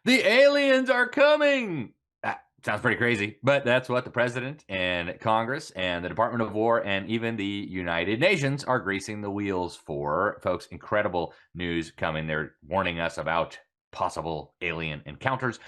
The aliens are coming. That sounds pretty crazy, but that's what the president and Congress and the Department of War and even the United Nations are greasing the wheels for. Folks, incredible news coming. They're warning us about possible alien encounters.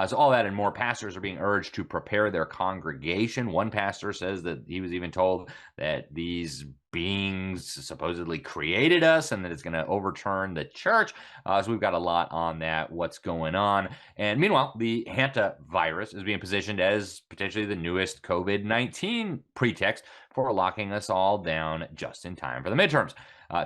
So all that and more, pastors are being urged to prepare their congregation. One pastor says that he was even told that these beings supposedly created us and that it's going to overturn the church. So we've got a lot on that, what's going on. And meanwhile, the hantavirus is being positioned as potentially the newest COVID-19 pretext for locking us all down just in time for the midterms.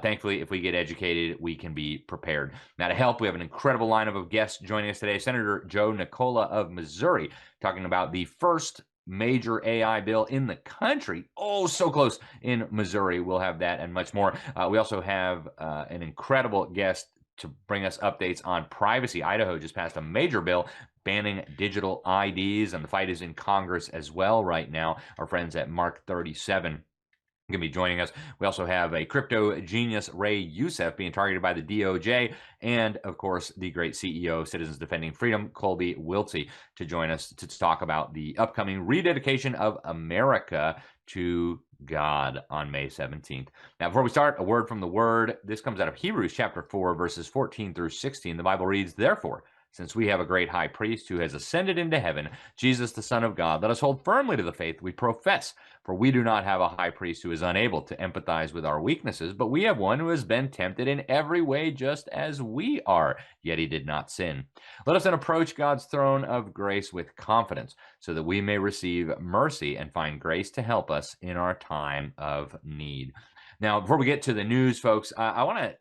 Thankfully, if we get educated, we can be prepared. Now, to help, we have an incredible lineup of guests joining us today. Senator Joe Nicola of Missouri, talking about the first major AI bill in the country. Oh, so close in Missouri. We'll have that and much more. We also have an incredible guest to bring us updates on privacy. Idaho just passed a major bill banning digital IDs, and the fight is in Congress as well right now. Our friends at Mark 37 going to be joining us. We also have a crypto genius, Ray Youssef, being targeted by the DOJ, and of course, the great CEO of Citizens Defending Freedom, Colby Wiltsey, to join us to talk about the upcoming rededication of America to God on May 17th. Now, before we start, a word from the Word. This comes out of Hebrews chapter 4, verses 14 through 16. The Bible reads, "Therefore, since we have a great high priest who has ascended into heaven, Jesus the Son of God, let us hold firmly to the faith we profess. For we do not have a high priest who is unable to empathize with our weaknesses, but we have one who has been tempted in every way just as we are, yet he did not sin. Let us then approach God's throne of grace with confidence, so that we may receive mercy and find grace to help us in our time of need." Now, before we get to the news, folks, I want to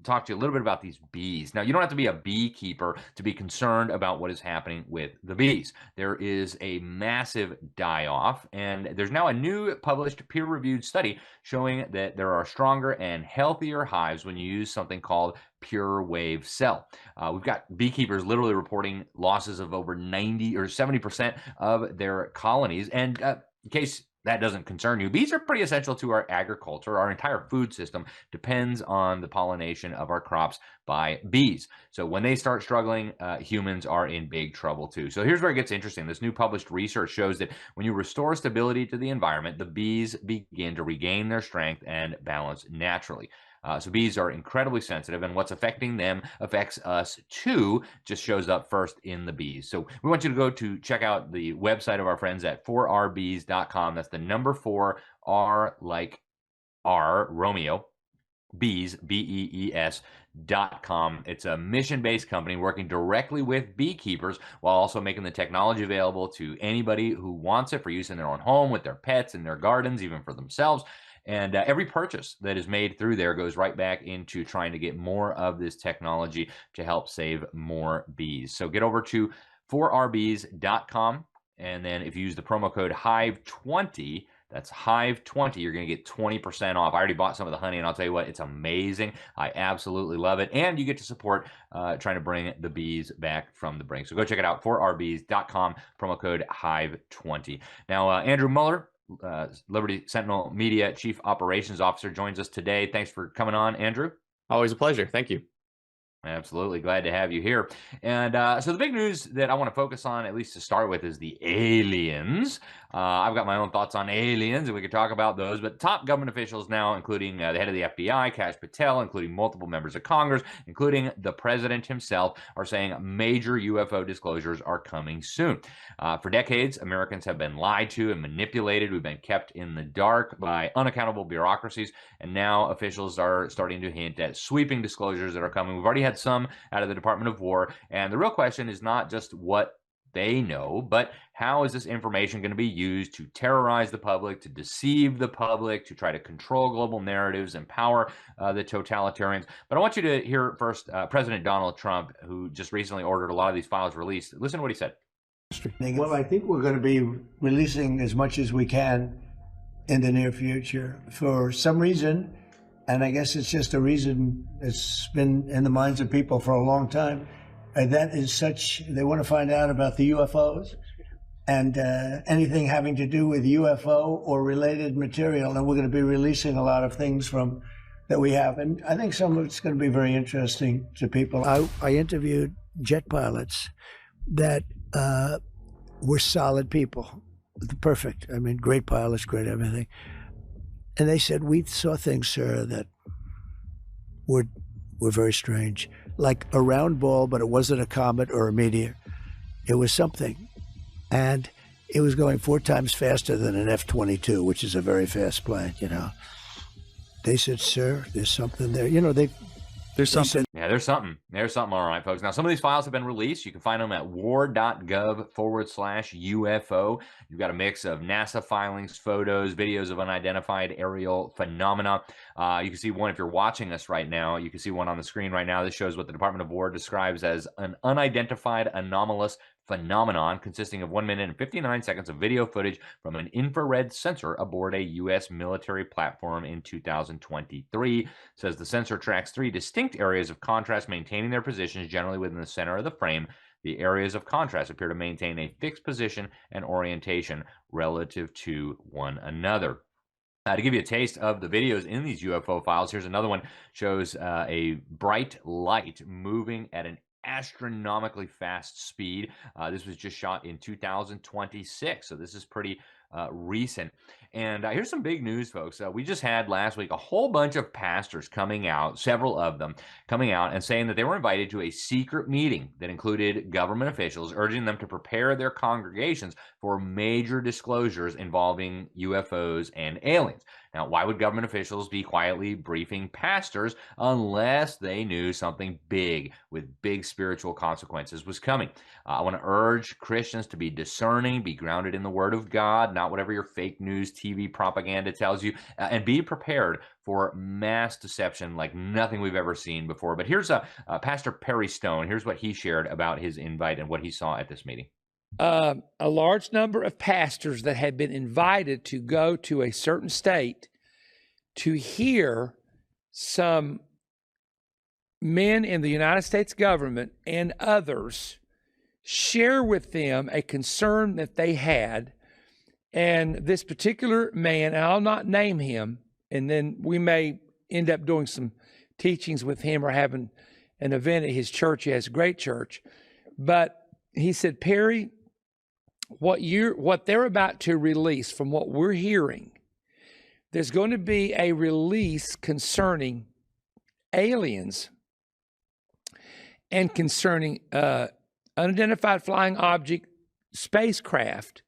talk to you a little bit about these bees. Now, you don't have to be a beekeeper to be concerned about what is happening with the bees. There is a massive die-off, and there's now a new published peer-reviewed study showing that there are stronger and healthier hives when you use something called pure wave cell. We've got beekeepers literally reporting losses of over 90 or 70% of their colonies. And in case that doesn't concern you, bees are pretty essential to our agriculture. Our entire food system depends on the pollination of our crops by bees. So when they start struggling, humans are in big trouble too. So here's where it gets interesting. This new published research shows that when you restore stability to the environment, the bees begin to regain their strength and balance naturally. So bees are incredibly sensitive, and what's affecting them affects us too, just shows up first in the bees. So we want you to go to check out the website of our friends at 4rbees.com. That's the number 4R like R, Romeo, bees, bees.com. It's a mission-based company working directly with beekeepers while also making the technology available to anybody who wants it for use in their own home, with their pets, in their gardens, even for themselves. And every purchase that is made through there goes right back into trying to get more of this technology to help save more bees. So get over to 4rbees.com. And then if you use the promo code HIVE20, that's HIVE20, you're going to get 20% off. I already bought some of the honey, and I'll tell you what, it's amazing. I absolutely love it. And you get to support trying to bring the bees back from the brink. So go check it out, 4rbees.com, promo code HIVE20. Now, Andrew Mueller, Liberty Sentinel Media Chief Operations Officer, joins us today. Thanks for coming on, Andrew. Always a pleasure. Thank you. Absolutely. Glad to have you here. And so the big news that I want to focus on, at least to start with, is the aliens. I've got my own thoughts on aliens, and we could talk about those. But top government officials now, including the head of the FBI, Kash Patel, including multiple members of Congress, including the president himself, are saying major UFO disclosures are coming soon. For decades, Americans have been lied to and manipulated. We've been kept in the dark by unaccountable bureaucracies. And now officials are starting to hint at sweeping disclosures that are coming. We've already had some out of the Department of War. And the real question is not just what they know, but how is this information going to be used to terrorize the public, to deceive the public, to try to control global narratives, empower the totalitarians? But I want you to hear first President Donald Trump, who just recently ordered a lot of these files released. Listen to what he said. Well, I think we're going to be releasing as much as we can in the near future. For some reason, and I guess it's just a reason that's been in the minds of people for a long time, that is such, they want to find out about the UFOs and anything having to do with UFO or related material. And we're going to be releasing a lot of things from that we have. And I think some of it's going to be very interesting to people. I interviewed jet pilots that were solid people, perfect. I mean, great pilots, great everything. And they said, we saw things, sir, that were very strange, like a round ball, but it wasn't a comet or a meteor. It was something. And it was going 4 times faster than an F-22, which is a very fast plane, you know. They said, sir, there's something there. You know, there's something. Yeah, there's something. There's something. All right, folks. Now, some of these files have been released. You can find them at war.gov/UFO. You've got a mix of NASA filings, photos, videos of unidentified aerial phenomena. You can see one if you're watching us right now. You can see one on the screen right now. This shows what the Department of War describes as an unidentified anomalous phenomenon consisting of 1 minute and 59 seconds of video footage from an infrared sensor aboard a U.S. military platform in 2023. It says the sensor tracks 3 distinct areas of contrast, maintaining their positions generally within the center of the frame. The areas of contrast appear to maintain a fixed position and orientation relative to one another. To give you a taste of the videos in these UFO files, here's another one. Shows a bright light moving at an astronomically fast speed. This was just shot in 2026, so this is pretty recent. And here's some big news, folks. We just had last week a whole bunch of pastors coming out, several of them coming out and saying that they were invited to a secret meeting that included government officials, urging them to prepare their congregations for major disclosures involving UFOs and aliens. Now, why would government officials be quietly briefing pastors unless they knew something big with big spiritual consequences was coming? I want to urge Christians to be discerning, be grounded in the Word of God, not whatever your fake news TV propaganda tells you, and be prepared for mass deception like nothing we've ever seen before. But here's Pastor Perry Stone. Here's what he shared about his invite and what he saw at this meeting. A large number of pastors that had been invited to go to a certain state to hear some men in the United States government and others share with them a concern that they had. And this particular man, and I'll not name him, and then we may end up doing some teachings with him or having an event at his church. He has a great church. But he said, Perry, what they're about to release, from what we're hearing, there's going to be a release concerning aliens and concerning unidentified flying object spacecraft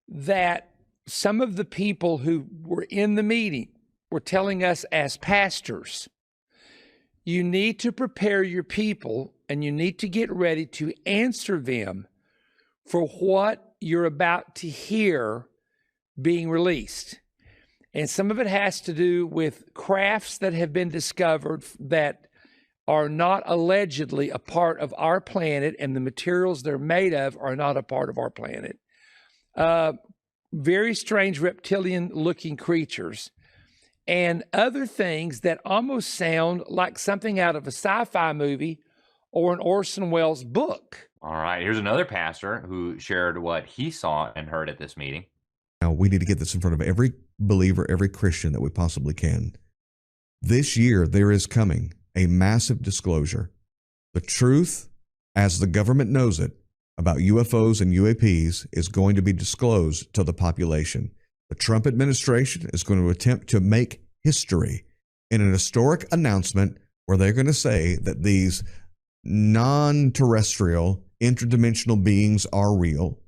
that some of the people who were in the meeting were telling us as pastors, you need to prepare your people and you need to get ready to answer them for what you're about to hear being released. And some of it has to do with crafts that have been discovered that are not allegedly a part of our planet, and the materials they're made of are not a part of our planet. Very strange reptilian-looking creatures and other things that almost sound like something out of a sci-fi movie or an Orson Welles book. All right, here's another pastor who shared what he saw and heard at this meeting. Now, we need to get this in front of every believer, every Christian that we possibly can. This year, there is coming a massive disclosure. The truth, as the government knows it, about UFOs and UAPs is going to be disclosed to the population. The Trump administration is going to attempt to make history in an historic announcement where they're going to say that these non-terrestrial, interdimensional beings are real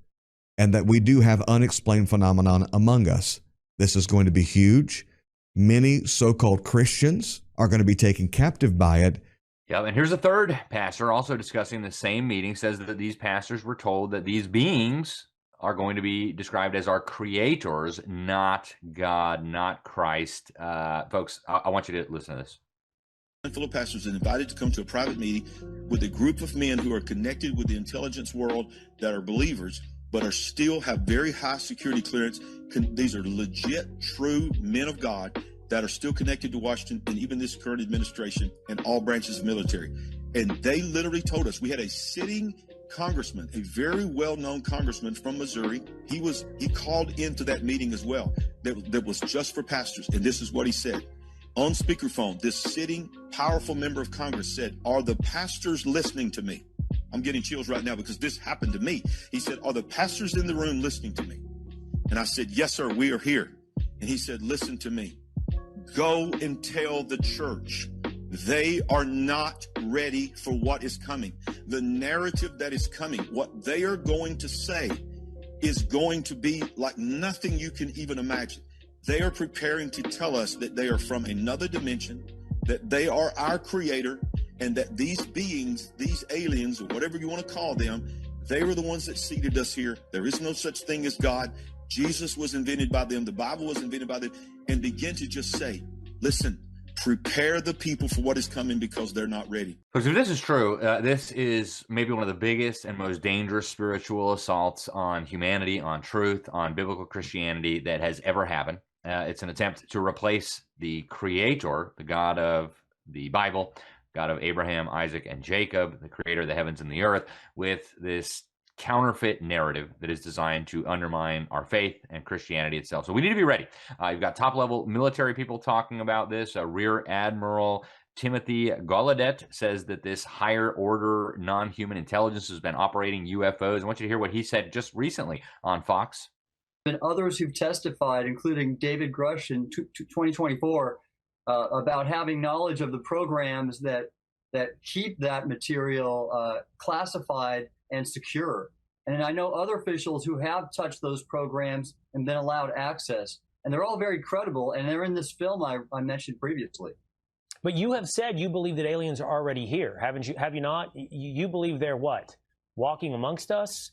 and that we do have unexplained phenomenon among us. This is going to be huge. Many so-called Christians are going to be taken captive by it. Yeah, and here's a third pastor also discussing the same meeting, says that these pastors were told that these beings are going to be described as our creators, not God, not Christ. Folks, I want you to listen to this. A handful of pastors are invited to come to a private meeting with a group of men who are connected with the intelligence world that are believers, but are still have very high security clearance. These are legit, true men of God that are still connected to Washington and even this current administration and all branches of military. And they literally told us, we had a sitting congressman, a very well-known congressman from Missouri. He called into that meeting as well. That was just for pastors. And this is what he said. On speakerphone, this sitting powerful member of Congress said, "Are the pastors listening to me?" I'm getting chills right now because this happened to me. He said, are the pastors in the room listening to me? And I said, yes, sir, we are here. And he said, listen to me. Go and tell the church they are not ready for what is coming. The narrative that is coming, what they are going to say is going to be like nothing you can even imagine. They are preparing to tell us that they are from another dimension, that they are our creator, and that these beings, these aliens, or whatever you want to call them, they were the ones that seeded us here. There is no such thing as God. Jesus was invented by them. The Bible was invented by them. And begin to just say, listen, prepare the people for what is coming because they're not ready. Because if this is true, this is maybe one of the biggest and most dangerous spiritual assaults on humanity, on truth, on biblical Christianity that has ever happened. It's an attempt to replace the creator, the God of the Bible, God of Abraham, Isaac, and Jacob, the creator of the heavens and the earth, with this counterfeit narrative that is designed to undermine our faith and Christianity itself. So we need to be ready. You've got top-level military people talking about this. Rear Admiral Timothy Gallaudet says that this higher-order non-human intelligence has been operating UFOs. I want you to hear what he said just recently on Fox. And others who've testified, including David Grush in 2024, about having knowledge of the programs that keep that material classified and secure. And I know other officials who have touched those programs and been allowed access. And they're all very credible, and they're in this film I mentioned previously. But you have said you believe that aliens are already here, haven't you? Have you not? You believe they're what? Walking amongst us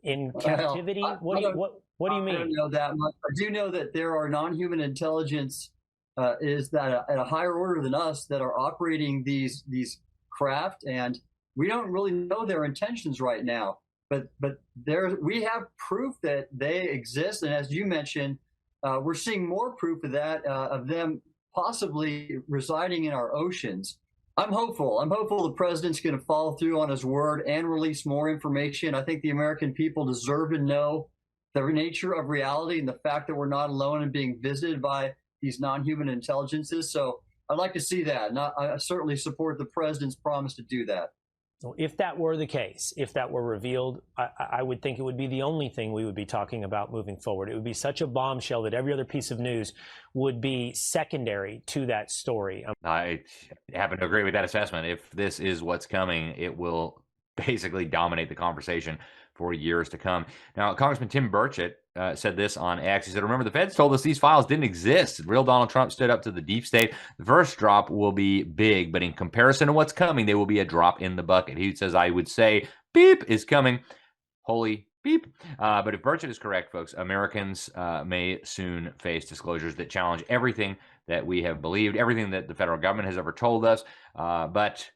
in captivity? What do you mean? I don't know that much. I do know that there are non-human intelligence is that at a higher order than us that are operating these craft, and we don't really know their intentions right now. But we have proof that they exist, and as you mentioned, we're seeing more proof of that of them possibly residing in our oceans. I'm hopeful. I'm hopeful the president's going to follow through on his word and release more information. I think the American people deserve to know the nature of reality and the fact that we're not alone and being visited by these non-human intelligences. So I'd like to see that. And I certainly support the president's promise to do that. So if that were the case, if that were revealed, I would think it would be the only thing we would be talking about moving forward. It would be such a bombshell that every other piece of news would be secondary to that story. I happen to agree with that assessment. If this is what's coming, it will basically dominate the conversation for years to come. Now, Congressman Tim Burchett said this on X. He said, remember, the feds told us these files didn't exist. Real Donald Trump stood up to the deep state. The first drop will be big, but in comparison to what's coming, they will be a drop in the bucket. He says, I would say, beep is coming. Holy beep. But if Burchett is correct, folks, Americans may soon face disclosures that challenge everything that we have believed, everything that the federal government has ever told us. But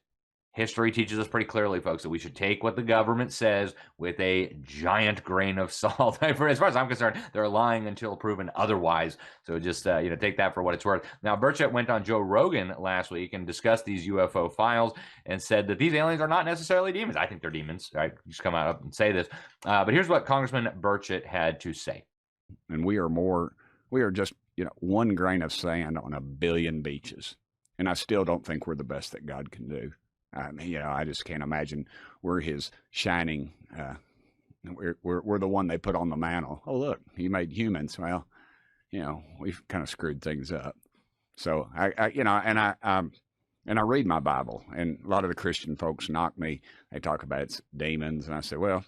history teaches us pretty clearly, folks, that we should take what the government says with a giant grain of salt. As far as I'm concerned, they're lying until proven otherwise. So just take that for what it's worth. Now, Burchett went on Joe Rogan last week and discussed these UFO files and said that these aliens are not necessarily demons. I think they're demons. Right? Just come out and say this. But here's what Congressman Burchett had to say. And we are just one grain of sand on a billion beaches. And I still don't think we're the best that God can do. I just can't imagine we're his shining. We're the one they put on the mantle. Oh, look, he made humans. Well, we've kind of screwed things up. So I read my Bible, and a lot of the Christian folks knock me. They talk about it's demons, and I say, well,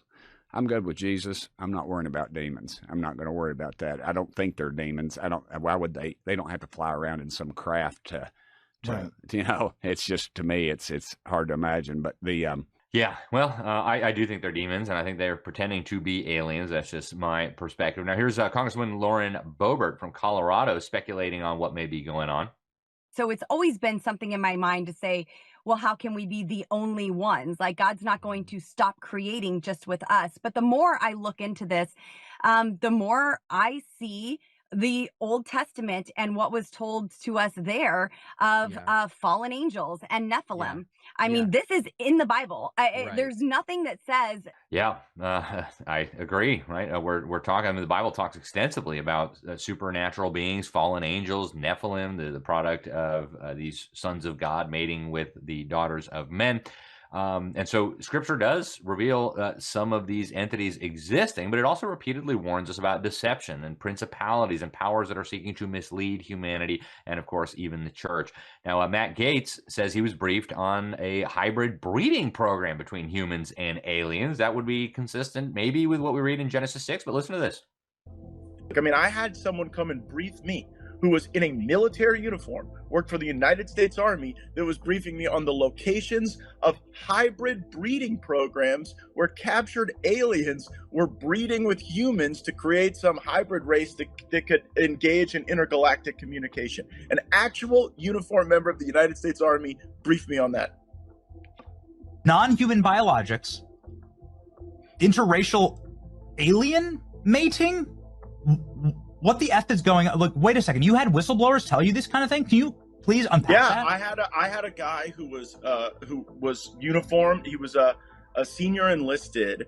I'm good with Jesus. I'm not worrying about demons. I'm not going to worry about that. I don't think they're demons. Why would they? They don't have to fly around in some craft to. Right. It's just, to me, it's hard to imagine. But I do think they're demons, and I think they're pretending to be aliens. That's just my perspective. Now, here's Congresswoman Lauren Boebert from Colorado speculating on what may be going on. So it's always been something in my mind to say, well, how can we be the only ones? Like, God's not going to stop creating just with us. But the more I look into this, the more I see the Old Testament and what was told to us there of fallen angels and Nephilim. I mean, this is in the Bible. There's nothing that says. I agree. Right. We're talking. I mean, the Bible talks extensively about supernatural beings, fallen angels, Nephilim, the product of these sons of God mating with the daughters of men. And so Scripture does reveal some of these entities existing, but it also repeatedly warns us about deception and principalities and powers that are seeking to mislead humanity and, of course, even the church. Now, Matt Gaetz says he was briefed on a hybrid breeding program between humans and aliens. That would be consistent maybe with what we read in Genesis 6, but listen to this. I mean, I had someone come and brief me who was in a military uniform, worked for the United States Army, that was briefing me on the locations of hybrid breeding programs where captured aliens were breeding with humans to create some hybrid race that could engage in intergalactic communication. An actual uniformed member of the United States Army briefed me on that. Non-human biologics, interracial alien mating? What the F is going on? Look, wait a second. You had whistleblowers tell you this kind of thing? Can you please unpack that? Yeah, I had a guy who was uniformed. He was a senior enlisted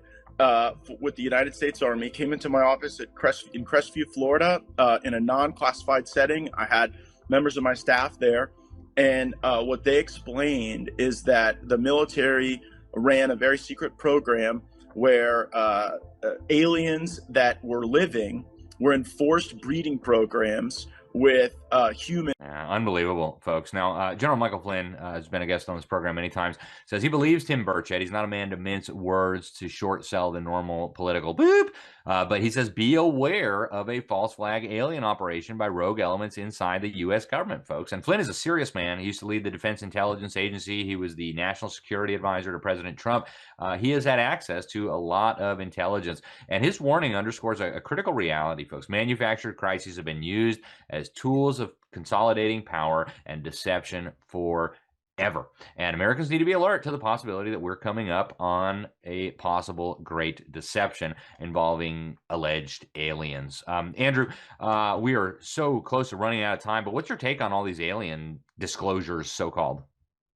with the United States Army. Came into my office in Crestview, Florida, in a non-classified setting. I had members of my staff there, and what they explained is that the military ran a very secret program where aliens that were living were in forced breeding programs with human. Unbelievable, folks. Now, General Michael Flynn has been a guest on this program many times, says he believes Tim Burchett. He's not a man to mince words to short sell the normal political boop, but he says be aware of a false flag alien operation by rogue elements inside the U.S. government, folks. And Flynn is a serious man. He used to lead the Defense Intelligence Agency. He was the national security advisor to President Trump. He has had access to a lot of intelligence, and his warning underscores a critical reality, folks. Manufactured crises have been used as tools of consolidating power and deception forever. And Americans need to be alert to the possibility that we're coming up on a possible great deception involving alleged aliens. Andrew, we are so close to running out of time, but what's your take on all these alien disclosures, so-called?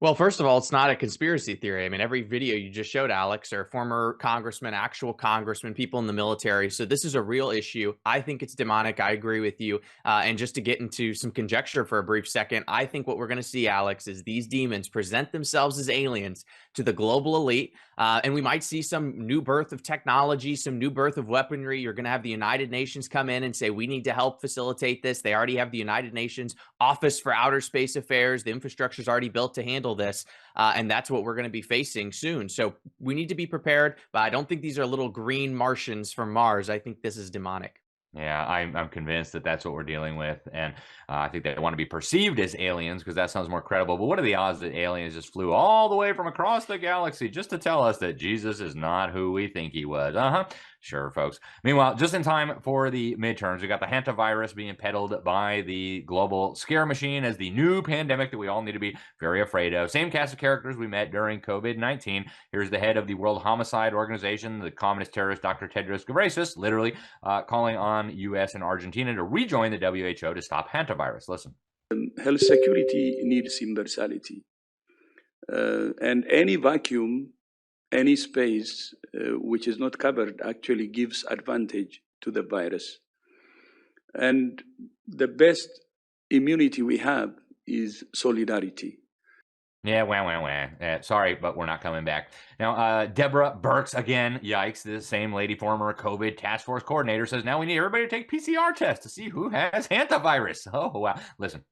Well, first of all, it's not a conspiracy theory. I mean, every video you just showed, Alex, are former congressmen, actual congressmen, people in the military. So this is a real issue. I think it's demonic. I agree with you. And just to get into some conjecture for a brief second, I think what we're going to see, Alex, is these demons present themselves as aliens to the global elite. And we might see some new birth of technology, some new birth of weaponry. You're going to have the United Nations come in and say, we need to help facilitate this. They already have the United Nations Office for Outer Space Affairs. The infrastructure is already built to handle this. And that's what we're going to be facing soon. So we need to be prepared. But I don't think these are little green Martians from Mars. I think this is demonic. Yeah, I'm convinced that that's what we're dealing with. And I think they want to be perceived as aliens because that sounds more credible. But what are the odds that aliens just flew all the way from across the galaxy just to tell us that Jesus is not who we think he was? Sure, folks. Meanwhile, just in time for the midterms, we got the hantavirus being peddled by the global scare machine as the new pandemic that we all need to be very afraid of. Same cast of characters we met during COVID-19. Here's the head of the World Homicide Organization, the communist terrorist Dr. Tedros Ghebreyesus, literally calling on U.S. and Argentina to rejoin the WHO to stop hantavirus. Listen. Health security needs universality. And any vacuum, any space which is not covered actually gives advantage to the virus. And the best immunity we have is solidarity. Yeah, sorry, but we're not coming back. Now, Deborah Birx, again, yikes, the same lady, former COVID task force coordinator, says now we need everybody to take PCR tests to see who has hantavirus. Oh, wow. Listen.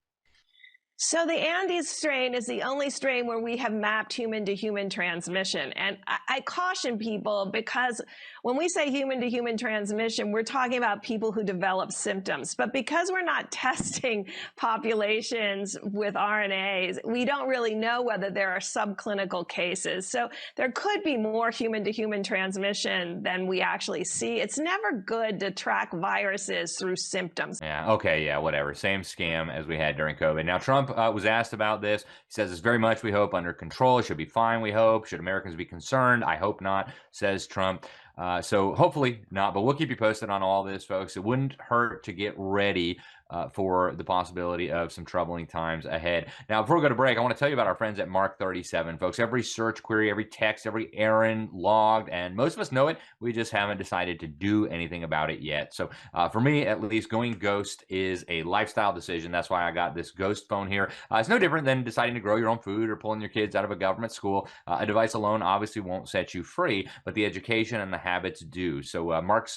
So the Andes strain is the only strain where we have mapped human-to-human transmission. And I caution people because when we say human-to-human transmission, we're talking about people who develop symptoms. But because we're not testing populations with RNAs, we don't really know whether there are subclinical cases. So there could be more human-to-human transmission than we actually see. It's never good to track viruses through symptoms. Yeah, okay, yeah, whatever. Same scam as we had during COVID. Now, Trump was asked about this. He says it's very much, we hope, under control. It should be fine, we hope. Should Americans be concerned? I hope not, says Trump. So hopefully not, but we'll keep you posted on all this, folks. It wouldn't hurt to get ready for the possibility of some troubling times ahead. Now, before we go to break, I want to tell you about our friends at Mark 37, folks. Every search query, every text, every errand logged, and most of us know it. We just haven't decided to do anything about it yet. So for me, at least, going ghost is a lifestyle decision. That's why I got this ghost phone here. It's no different than deciding to grow your own food or pulling your kids out of a government school. A device alone obviously won't set you free, but the education and the habits do. So Mark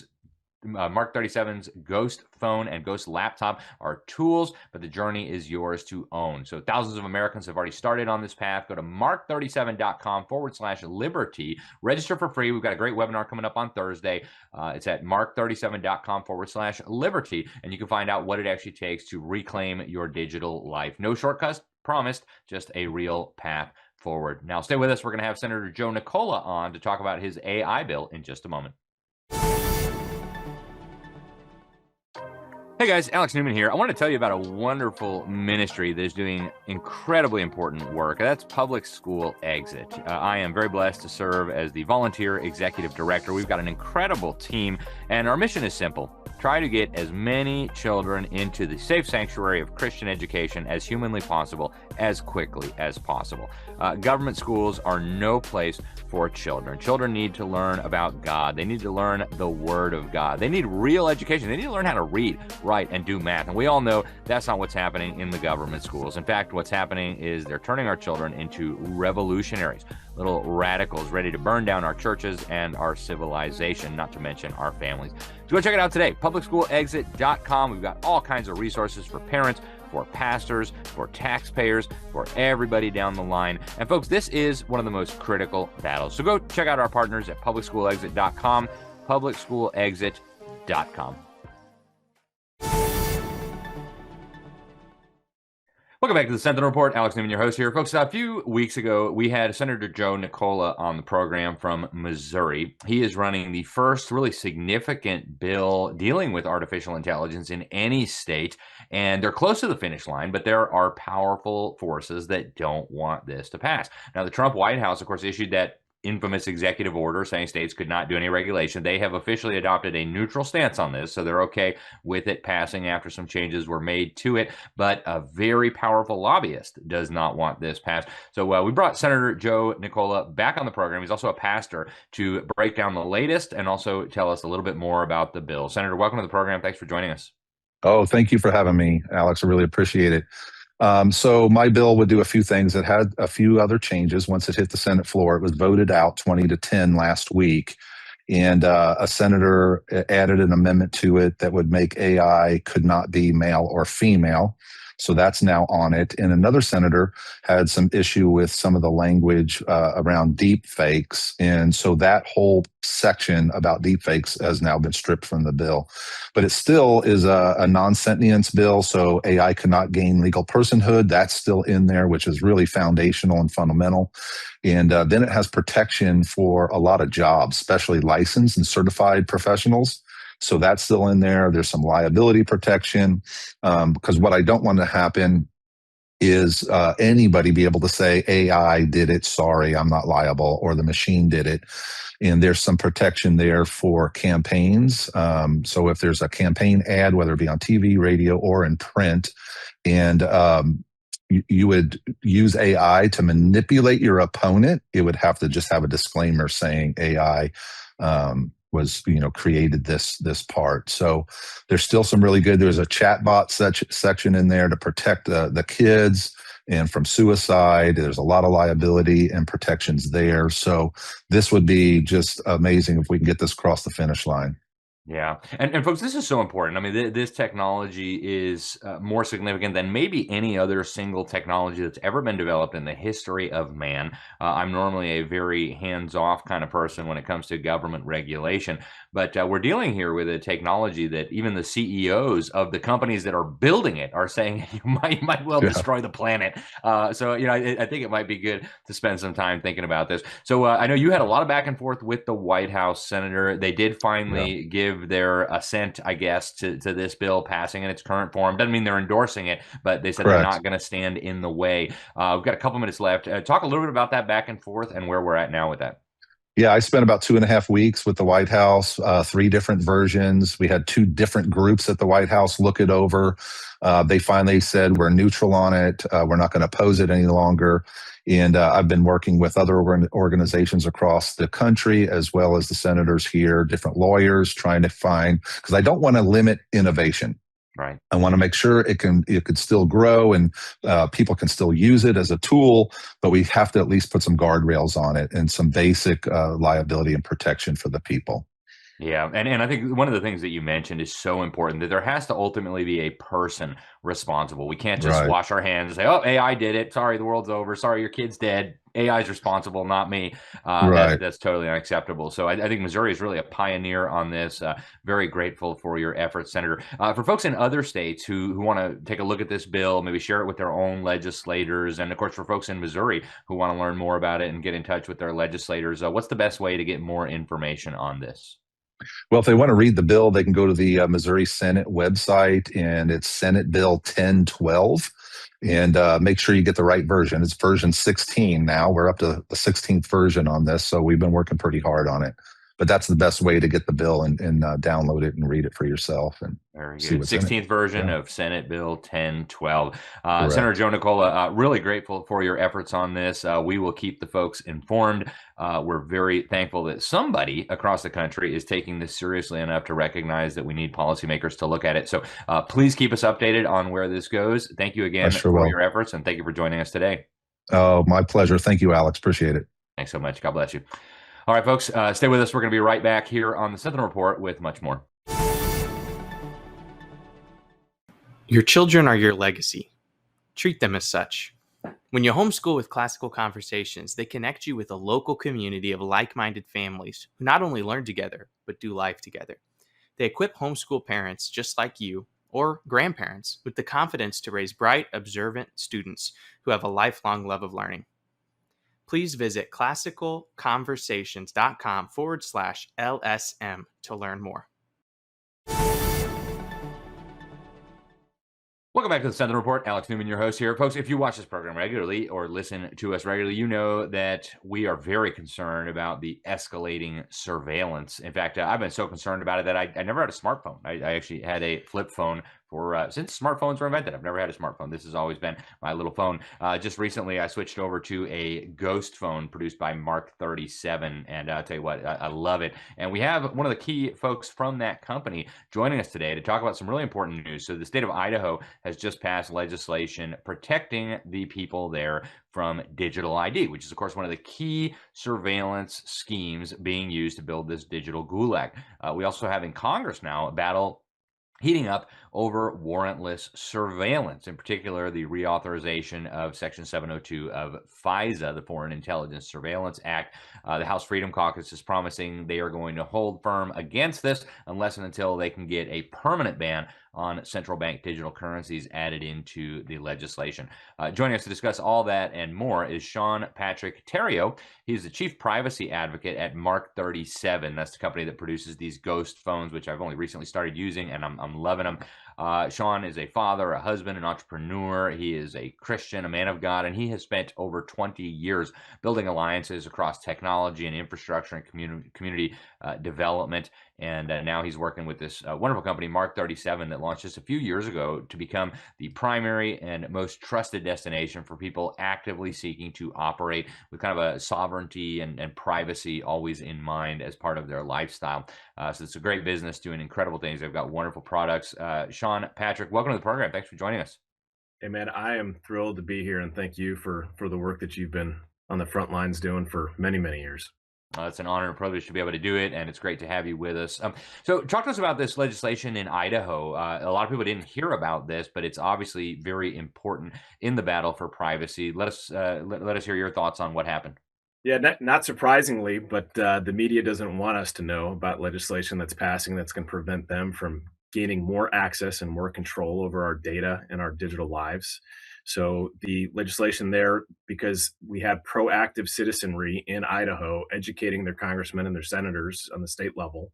37's Ghost phone and Ghost laptop are tools, but the journey is yours to own. So thousands of Americans have already started on this path. Go to mark37.com/liberty. Register for free. We've got a great webinar coming up on Thursday. It's at mark37.com/liberty, and you can find out what it actually takes to reclaim your digital life. No shortcuts promised, just a real path forward. Now, stay with us. We're going to have Senator Joe Nicola on to talk about his AI bill in just a moment. Hey guys, Alex Newman here. I want to tell you about a wonderful ministry that is doing incredibly important work. That's Public School Exit. I am very blessed to serve as the volunteer executive director. We've got an incredible team, and our mission is simple. Try to get as many children into the safe sanctuary of Christian education as humanly possible, as quickly as possible. Government schools are no place for children. Children need to learn about God. They need to learn the Word of God. They need real education. They need to learn how to read, write, and do math. And we all know that's not what's happening in the government schools. In fact, what's happening is they're turning our children into revolutionaries, little radicals ready to burn down our churches and our civilization, not to mention our families. So go check it out today, publicschoolexit.com. We've got all kinds of resources for parents, for pastors, for taxpayers, for everybody down the line. And folks, this is one of the most critical battles. So go check out our partners at publicschoolexit.com, publicschoolexit.com. Welcome back to the Sentinel Report. Alex Newman, your host here. Folks, a few weeks ago, we had Senator Joe Nicola on the program from Missouri. He is running the first really significant bill dealing with artificial intelligence in any state, and they're close to the finish line, but there are powerful forces that don't want this to pass. Now, the Trump White House, of course, issued that infamous executive order saying states could not do any regulation. They have officially adopted a neutral stance on this, so they're okay with it passing after some changes were made to it. But a very powerful lobbyist does not want this passed. So we brought Senator Joe Nicola back on the program. He's also a pastor to break down the latest and also tell us a little bit more about the bill. Senator, welcome to the program. Thanks for joining us. Oh, thank you for having me, Alex. I really appreciate it. So my bill would do a few things. It had a few other changes once it hit the Senate floor. It was voted out 20-10 last week. And a senator added an amendment to it that would make AI could not be male or female. So that's now on it. And another senator had some issue with some of the language around deep fakes. And so that whole section about deep fakes has now been stripped from the bill. But it still is a non-sentience bill, so AI cannot gain legal personhood. That's still in there, which is really foundational and fundamental. And then it has protection for a lot of jobs, especially licensed and certified professionals. So that's still in there. There's some liability protection, because what I don't want to happen is anybody be able to say AI did it, sorry, I'm not liable, or the machine did it. And there's some protection there for campaigns. So if there's a campaign ad, whether it be on TV, radio, or in print, and you would use AI to manipulate your opponent, it would have to just have a disclaimer saying AI was, created this part. So there's still some really good, there's a chatbot section in there to protect the kids and from suicide. There's a lot of liability and protections there. So this would be just amazing if we can get this across the finish line. Yeah. And folks, this is so important. I mean, this technology is more significant than maybe any other single technology that's ever been developed in the history of man. I'm normally a very hands-off kind of person when it comes to government regulation, but we're dealing here with a technology that even the CEOs of the companies that are building it are saying you might well destroy the planet. So, I think it might be good to spend some time thinking about this. So I know you had a lot of back and forth with the White House, Senator. They did finally give their assent, I guess, to this bill passing in its current form. Doesn't mean they're endorsing it, but they said they're not going to stand in the way. We've got a couple minutes left. Talk a little bit about that back and forth and where we're at now with that. Yeah, I spent about 2.5 weeks with the White House, 3 different versions. We had 2 different groups at the White House look it over. They finally said, we're neutral on it. We're not going to oppose it any longer. And I've been working with other organizations across the country, as well as the senators here, different lawyers, trying to find, because I don't want to limit innovation. Right. I want to make sure it could still grow and people can still use it as a tool, but we have to at least put some guardrails on it and some basic liability and protection for the people. Yeah, and I think one of the things that you mentioned is so important, that there has to ultimately be a person responsible. We can't just Right. wash our hands and say, "Oh, AI did it. Sorry, the world's over. Sorry, your kid's dead. AI is responsible, not me." Right. That's totally unacceptable. So I think Missouri is really a pioneer on this. Very grateful for your efforts, Senator. For folks in other states who want to take a look at this bill, maybe share it with their own legislators, and of course for folks in Missouri who want to learn more about it and get in touch with their legislators, what's the best way to get more information on this? Well, if they want to read the bill, they can go to the Missouri Senate website, and it's Senate Bill 1012. And make sure you get the right version. It's version 16 now. We're up to the 16th version on this, so we've been working pretty hard on it. But that's the best way to get the bill and download it and read it for yourself and Very see good. what's in it. 16th version Yeah. of Senate Bill 1012. Correct. Senator Joe Nicola, really grateful for your efforts on this. We will keep the folks informed. We're very thankful that somebody across the country is taking this seriously enough to recognize that we need policymakers to look at it. So please keep us updated on where this goes. Thank you again sure for will. your efforts, and thank you for joining us today. Oh, my pleasure. Thank you, Alex. Appreciate it. Thanks so much. God bless you. All right, folks, stay with us. We're going to be right back here on the Sentinel Report with much more. Your children are your legacy. Treat them as such. When you homeschool with Classical Conversations, they connect you with a local community of like-minded families who not only learn together, but do life together. They equip homeschool parents just like you, or grandparents, with the confidence to raise bright, observant students who have a lifelong love of learning. Please visit classicalconversations.com/LSM to learn more. Welcome back to the Sentinel Report. Alex Newman, your host here. Folks, if you watch this program regularly or listen to us regularly, you know that we are very concerned about the escalating surveillance. In fact, I've been so concerned about it that I never had a smartphone. I actually had a flip phone for since smartphones were invented. I've never had a smartphone. This has always been my little phone. Just recently, I switched over to a ghost phone produced by Mark 37, and I'll tell you what, I love it. And we have one of the key folks from that company joining us today to talk about some really important news. So the state of Idaho has just passed legislation protecting the people there from digital ID, which is, of course, one of the key surveillance schemes being used to build this digital gulag. We also have in Congress now a battle heating up over warrantless surveillance, in particular the reauthorization of Section 702 of FISA, the Foreign Intelligence Surveillance Act. The House Freedom Caucus is promising they are going to hold firm against this unless and until they can get a permanent ban on central bank digital currencies added into the legislation. Joining us to discuss all that and more is Sean Patrick Terrio. He's the chief privacy advocate at Mark 37. That's the company that produces these ghost phones, which I've only recently started using, and I'm loving them. Sean is a father, a husband, an entrepreneur. He is a Christian, a man of God, and he has spent over 20 years building alliances across technology and infrastructure and community development. And now he's working with this wonderful company, Mark 37, that launched just a few years ago to become the primary and most trusted destination for people actively seeking to operate with kind of a sovereignty and privacy always in mind as part of their lifestyle. So it's a great business doing incredible things. They've got wonderful products. Sean Patrick, welcome to the program. Thanks for joining us. Hey, man, I am thrilled to be here, and thank you for the work that you've been on the front lines doing for many, many years. It's an honor and privilege to be able to do it, and it's great to have you with us. So talk to us about this legislation in Idaho. A lot of people didn't hear about this, but it's obviously very important in the battle for privacy. Let us hear your thoughts on what happened. Yeah, not surprisingly, but the media doesn't want us to know about legislation that's passing that's going to prevent them from gaining more access and more control over our data and our digital lives. So the legislation there, because we have proactive citizenry in Idaho educating their congressmen and their senators on the state level,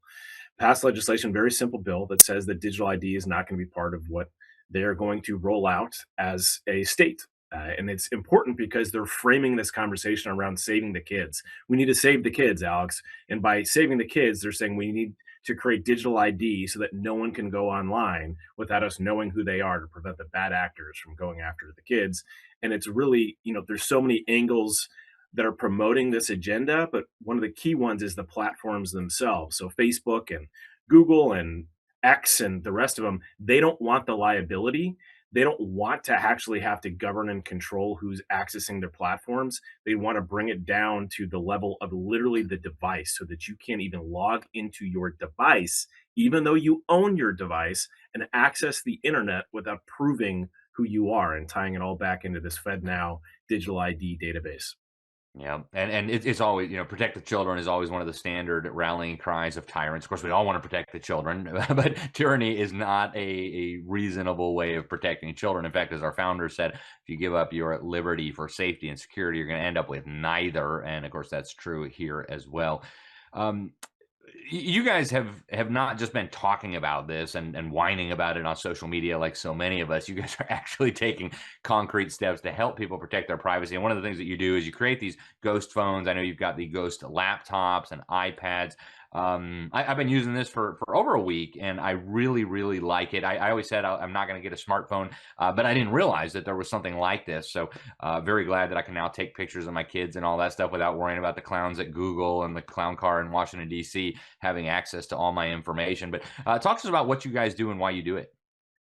passed legislation, very simple bill that says that digital ID is not going to be part of what they're going to roll out as a state. And it's important because they're framing this conversation around saving the kids. We need to save the kids, Alex. And by saving the kids, they're saying we need to create digital ID so that no one can go online without us knowing who they are, to prevent the bad actors from going after the kids. And it's really, there's so many angles that are promoting this agenda, but one of the key ones is the platforms themselves. So Facebook and Google and X and the rest of them, they don't want the liability. They don't want to actually have to govern and control who's accessing their platforms. They want to bring it down to the level of literally the device, so that you can't even log into your device, even though you own your device, and access the internet without proving who you are, and tying it all back into this FedNow digital ID database. Yeah, and it's always, protect the children is always one of the standard rallying cries of tyrants. Of course, we all want to protect the children, but tyranny is not a reasonable way of protecting children. In fact, as our founder said, if you give up your liberty for safety and security, you're going to end up with neither. And of course, that's true here as well. You guys have not just been talking about this and whining about it on social media like so many of us. You guys are actually taking concrete steps to help people protect their privacy. And one of the things that you do is you create these ghost phones. I know you've got the ghost laptops and iPads. I've been using this for over a week, and I really, really like it. I always said I'm not going to get a smartphone, but I didn't realize that there was something like this. So very glad that I can now take pictures of my kids and all that stuff without worrying about the clowns at Google and the clown car in Washington, D.C. having access to all my information. But talk to us about what you guys do and why you do it.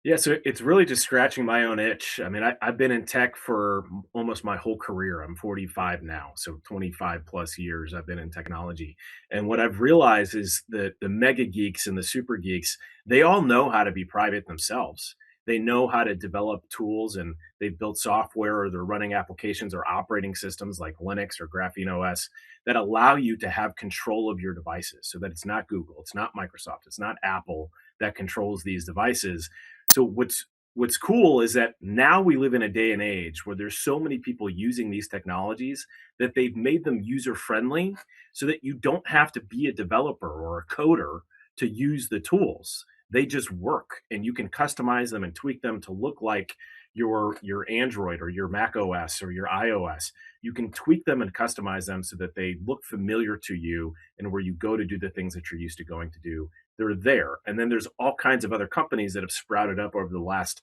Yeah, so it's really just scratching my own itch. I mean, I've been in tech for almost my whole career. I'm 45 now, so 25 plus years I've been in technology. And what I've realized is that the mega geeks and the super geeks, they all know how to be private themselves. They know how to develop tools, and they've built software, or they're running applications or operating systems like Linux or Graphene OS that allow you to have control of your devices, so that it's not Google, it's not Microsoft, it's not Apple that controls these devices. So what's cool is that now we live in a day and age where there's so many people using these technologies that they've made them user friendly, so that you don't have to be a developer or a coder to use the tools. They just work, and you can customize them and tweak them to look like your Android or your Mac OS or your iOS. You can tweak them and customize them so that they look familiar to you, and where you go to do the things that you're used to going to do, they're there. And then there's all kinds of other companies that have sprouted up over the last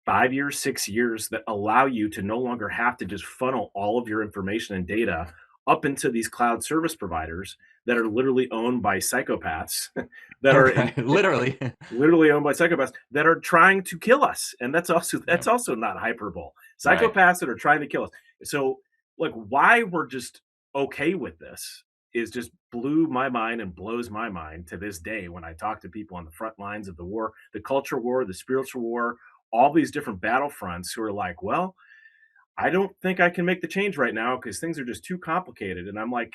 5 years, 6 years, that allow you to no longer have to just funnel all of your information and data up into these cloud service providers that are literally owned by psychopaths that are literally owned by psychopaths that are trying to kill us. And that's also not hyperbole. Psychopaths that are trying to kill us. So like, why we're just okay with this is just blew my mind and blows my mind to this day when I talk to people on the front lines of the war, the culture war, the spiritual war, all these different battlefronts, who are like, well, I don't think I can make the change right now because things are just too complicated. And I'm like,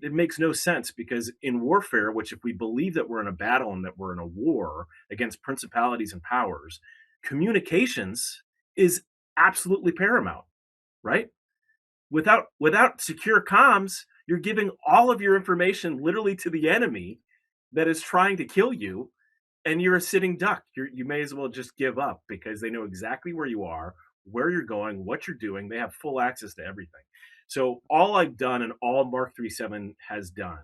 it makes no sense, because in warfare, which if we believe that we're in a battle and that we're in a war against principalities and powers, communications is absolutely paramount, right? Without secure comms, you're giving all of your information literally to the enemy that is trying to kill you, and you're a sitting duck. You may as well just give up, because they know exactly where you are, where you're going, what you're doing. They have full access to everything. So all I've done, and all Mark 3.7 has done,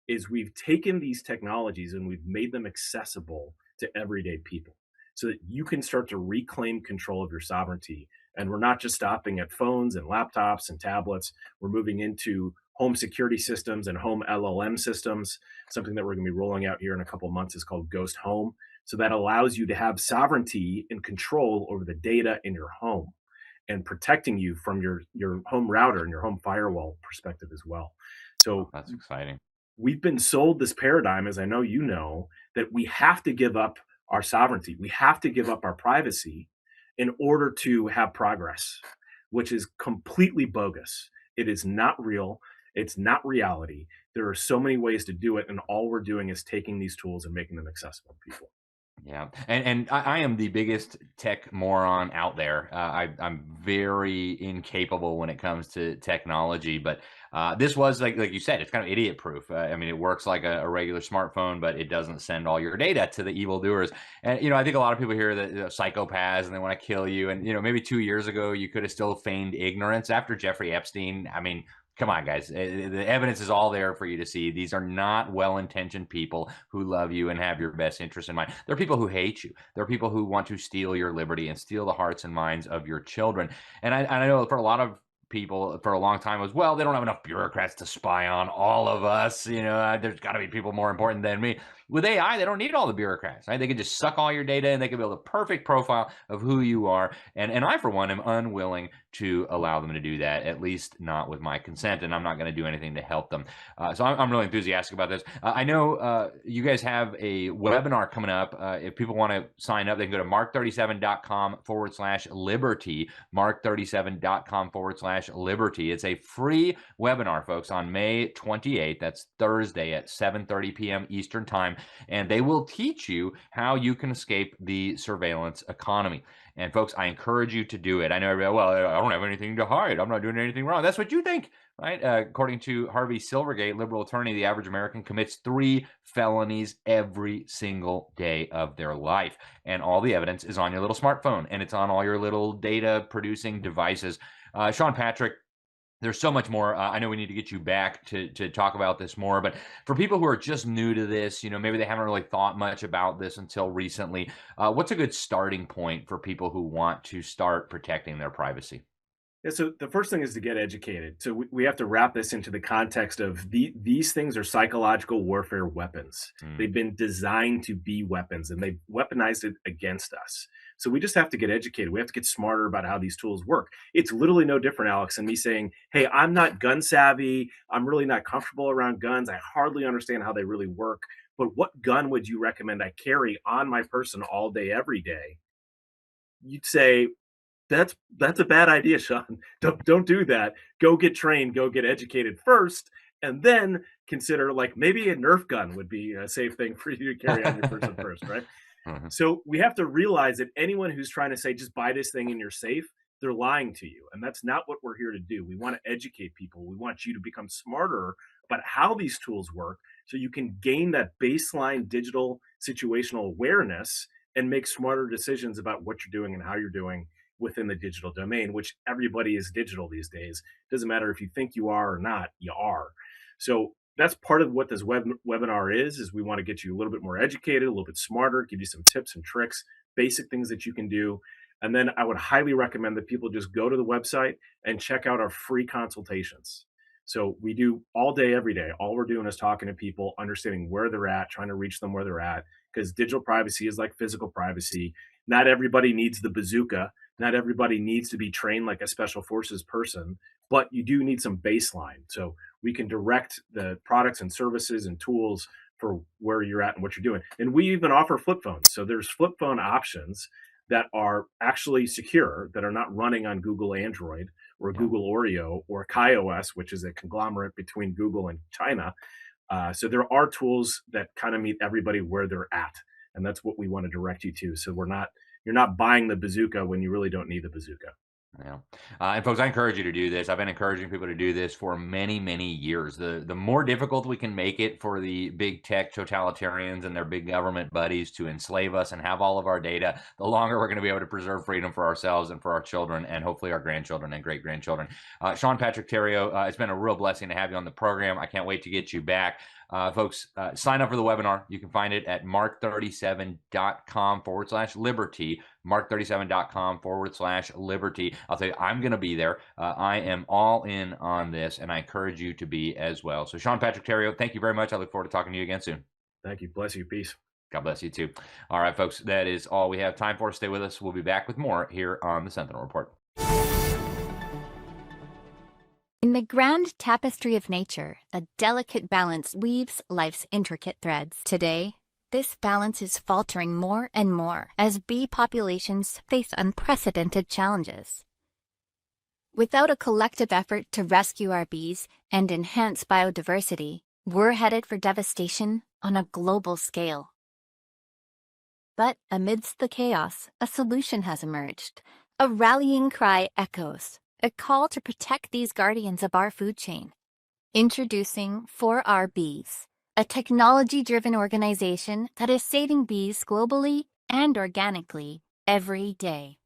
is we've taken these technologies and we've made them accessible to everyday people, so that you can start to reclaim control of your sovereignty. And we're not just stopping at phones and laptops and tablets. We're moving into home security systems and home LLM systems. Something that we're going to be rolling out here in a couple of months is called Ghost Home. So that allows you to have sovereignty and control over the data in your home, and protecting you from your home router and your home firewall perspective as well. So that's exciting. We've been sold this paradigm, as I know you know, that we have to give up our sovereignty. We have to give up our privacy in order to have progress, which is completely bogus. It is not real. It's not reality. There are so many ways to do it, and all we're doing is taking these tools and making them accessible to people. Yeah, and I am the biggest tech moron out there. I'm very incapable when it comes to technology, but This was like you said, it's kind of idiot proof. I mean, it works like a regular smartphone, but it doesn't send all your data to the evildoers. And I think a lot of people hear that psychopaths and they want to kill you. And maybe 2 years ago you could have still feigned ignorance. After Jeffrey Epstein, I mean, come on, guys. The evidence is all there for you to see. These are not well-intentioned people who love you and have your best interest in mind. They're people who hate you. They're people who want to steal your liberty and steal the hearts and minds of your children. And I know for a lot of people for a long time was, well, they don't have enough bureaucrats to spy on all of us. There's got to be people more important than me. With AI, they don't need all the bureaucrats, right? They can just suck all your data and they can build a perfect profile of who you are. And I, for one, am unwilling to allow them to do that, at least not with my consent, and I'm not going to do anything to help them. So I'm really enthusiastic about this. I know you guys have a webinar coming up. If people want to sign up, they can go to mark37.com/liberty, mark37.com/liberty. It's a free webinar, folks, on May 28th. That's Thursday at 7:30 p.m. Eastern Time. And they will teach you how you can escape the surveillance economy. And folks, I encourage you to do it. I know everybody, well, I don't have anything to hide. I'm not doing anything wrong. That's what you think, right? According to Harvey Silvergate, liberal attorney, the average American commits 3 felonies every single day of their life. And all the evidence is on your little smartphone, and it's on all your little data producing devices. Sean Patrick, there's so much more. I know we need to get you back to talk about this more, but for people who are just new to this, maybe they haven't really thought much about this until recently. What's a good starting point for people who want to start protecting their privacy? Yeah, so the first thing is to get educated. So we have to wrap this into the context of these things are psychological warfare weapons. They've been designed to be weapons, and they've weaponized it against us. So we just have to get educated. We have to get smarter about how these tools work. It's literally no different, Alex, than me saying, hey, I'm not gun savvy. I'm really not comfortable around guns. I hardly understand how they really work. But what gun would you recommend I carry on my person all day, every day? You'd say, that's a bad idea, Sean. Don't do that. Go get trained, go get educated first, and then consider like maybe a Nerf gun would be a safe thing for you to carry on your person first, right? So we have to realize that anyone who's trying to say just buy this thing and you're safe, they're lying to you. And that's not what we're here to do. We want to educate people. We want you to become smarter about how these tools work so you can gain that baseline digital situational awareness and make smarter decisions about what you're doing and how you're doing within the digital domain, which everybody is digital these days. Doesn't matter if you think you are or not, you are. So that's part of what this webinar is we want to get you a little bit more educated, a little bit smarter, give you some tips and tricks, basic things that you can do. And then I would highly recommend that people just go to the website and check out our free consultations. So we do all day, every day. All we're doing is talking to people, understanding where they're at, trying to reach them where they're at, because digital privacy is like physical privacy. Not everybody needs the bazooka. Not everybody needs to be trained like a special forces person, but you do need some baseline. So we can direct the products and services and tools for where you're at and what you're doing. And we even offer flip phones. So there's flip phone options that are actually secure, that are not running on Google Android or Google Oreo or KaiOS, which is a conglomerate between Google and China. So there are tools that kind of meet everybody where they're at. And that's what we want to direct you to. So you're not buying the bazooka when you really don't need the bazooka. Yeah. And folks, I encourage you to do this. I've been encouraging people to do this for many, many years. The more difficult we can make it for the big tech totalitarians and their big government buddies to enslave us and have all of our data, the longer we're going to be able to preserve freedom for ourselves and for our children and hopefully our grandchildren and great-grandchildren. Sean Patrick Theriault, it's been a real blessing to have you on the program. I can't wait to get you back. Folks, sign up for the webinar. You can find it at mark37.com/liberty, mark37.com/liberty. I'll tell you, I'm going to be there. I am all in on this, and I encourage you to be as well. So Sean Patrick Theriault, thank you very much. I look forward to talking to you again soon. Thank you. Bless you. Peace. God bless you too. All right, folks, that is all we have time for. Stay with us. We'll be back with more here on the Sentinel Report. In the grand tapestry of nature, a delicate balance weaves life's intricate threads. Today, this balance is faltering more and more as bee populations face unprecedented challenges. Without a collective effort to rescue our bees and enhance biodiversity, we're headed for devastation on a global scale. But amidst the chaos, a solution has emerged. A rallying cry echoes. A call to protect these guardians of our food chain. Introducing 4RBs, a technology-driven organization that is saving bees globally and organically every day.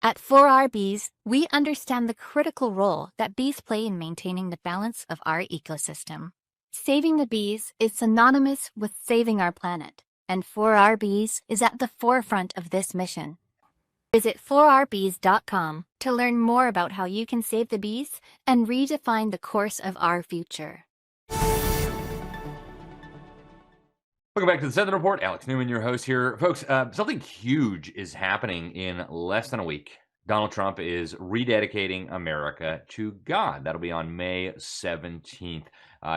At 4RBs, we understand the critical role that bees play in maintaining the balance of our ecosystem. Saving the bees is synonymous with saving our planet, and 4RBs is at the forefront of this mission. Visit 4rbs.com to learn more about how you can save the bees and redefine the course of our future. Welcome back to the Sentinel Report. Alex Newman, your host here. Folks, something huge is happening in less than a week. Donald Trump is rededicating America to God. That'll be on May 17th.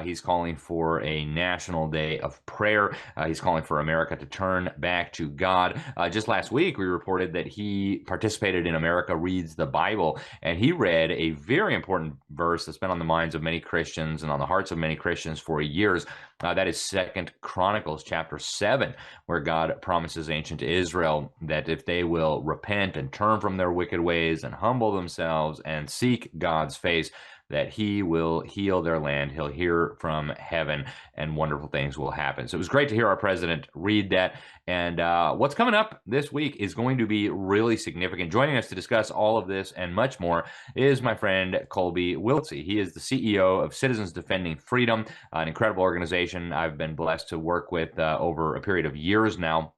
He's calling for a national day of prayer. He's calling for America to turn back to God. Just last week, we reported that he participated in America Reads the Bible, and he read a very important verse that's been on the minds of many Christians and on the hearts of many Christians for years. That is 2 Chronicles chapter 7, where God promises ancient Israel that if they will repent and turn from their wicked ways and humble themselves and seek God's face, that he will heal their land. He'll hear from heaven and wonderful things will happen. So it was great to hear our president read that. And what's coming up this week is going to be really significant. Joining us to discuss all of this and much more is my friend Colby Wiltsey. He is the CEO of Citizens Defending Freedom, an incredible organization I've been blessed to work with over a period of years now.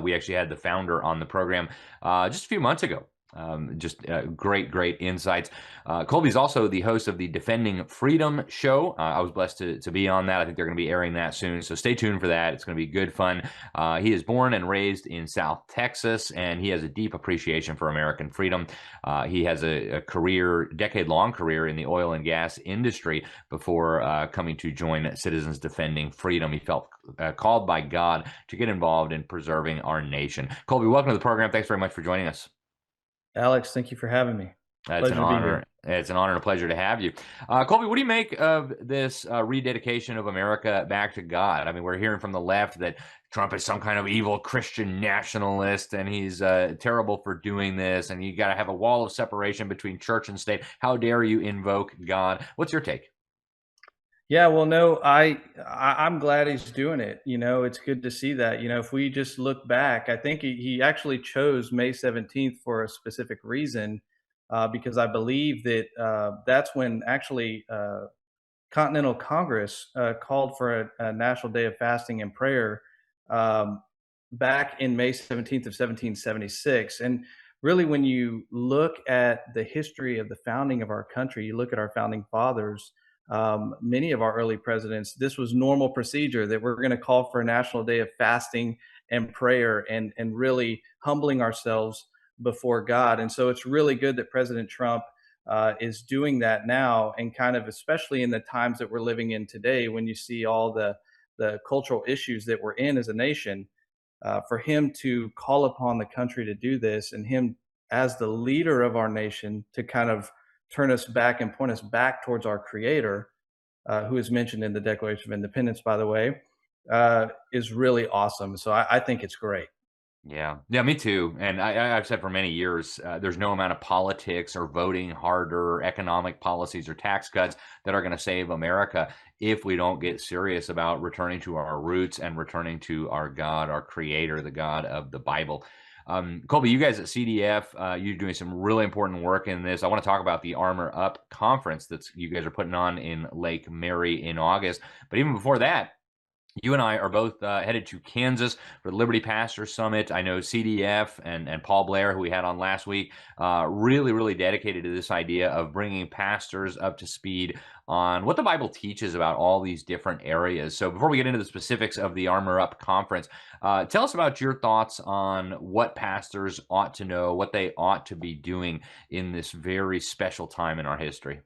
We actually had the founder on the program just a few months ago. Great insights. Colby's also the host of the Defending Freedom show. I was blessed to be on that. I think they're going to be airing that soon, so stay tuned for that. It's going to be good fun. He is born and raised in South Texas, and he has a deep appreciation for American freedom. He has a decade-long career in the oil and gas industry before coming to join Citizens Defending Freedom. He felt called by God to get involved in preserving our nation. Colby, welcome to the program. Thanks very much for joining us. Alex, thank you for having me. It's an honor. It's an honor and a pleasure to have you. Colby, what do you make of this rededication of America back to God? I mean, we're hearing from the left that Trump is some kind of evil Christian nationalist and he's terrible for doing this, and you got to have a wall of separation between church and state. How dare you invoke God? What's your take? Yeah, well, no, I'm glad he's doing it. You know, it's good to see that. You know, if we just look back, I think he actually chose May 17th for a specific reason, because I believe that that's when actually Continental Congress called for a national day of fasting and prayer back in May 17th of 1776. And really, when you look at the history of the founding of our country, you look at our founding fathers, many of our early presidents, this was normal procedure that we're going to call for a national day of fasting and prayer and really humbling ourselves before God. And so it's really good that President Trump is doing that now, and kind of especially in the times that we're living in today, when you see all the cultural issues that we're in as a nation, for him to call upon the country to do this, and him as the leader of our nation to kind of turn us back and point us back towards our Creator, who is mentioned in the Declaration of Independence, by the way, is really awesome. So I think it's great. Yeah, me too. And I've said for many years, there's no amount of politics or voting harder, economic policies or tax cuts that are going to save America if we don't get serious about returning to our roots and returning to our God, our Creator, the God of the Bible. Colby, you guys at CDF, you're doing some really important work in this. I want to talk about the Armor Up conference that you guys are putting on in Lake Mary in August. But even before that, you and I are both headed to Kansas for the Liberty Pastor Summit. I know CDF and Paul Blair, who we had on last week, really dedicated to this idea of bringing pastors up to speed on what the Bible teaches about all these different areas. So before we get into the specifics of the Armor Up conference, tell us about your thoughts on what pastors ought to know, what they ought to be doing in this very special time in our history.